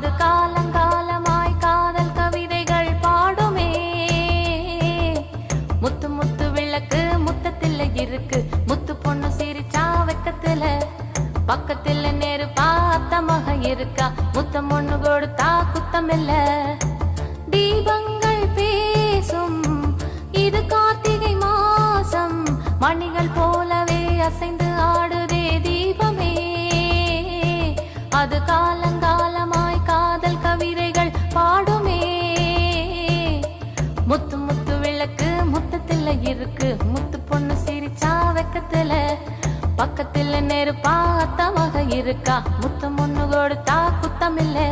அது காலங்காலமாய் காதல் கவிதைகள் பாடுமே. முத்து முத்து விளக்கு முத்தத்தில் இருக்கு, முத்து பொண்ணு சிரிச்சா வெக்கத்துல, பக்கத்துல நேரு பார்த்த மக இருக்கா, முத்தம் ஒண்ணு கொடுத்தா குத்தமில்ல. தீபங்கள் பேசும் இது கார்த்திகை மாசம், மணிகள் போலவே அசைந்து ஆடுதே தீபமே. அது காலங்காலமாய் காதல் கவிதைகள் பாடுமே. முத்து முத்து விளக்கு முத்தத்தில் இருக்கு, முத்து பொண்ணு சிரிச்சா வெக்கத்துல, பக்கத்துல நெருப்பா அத்தமாக இருக்கா, முத்தம் ஒண்ணு கொடுத்தா குத்தமில்லை.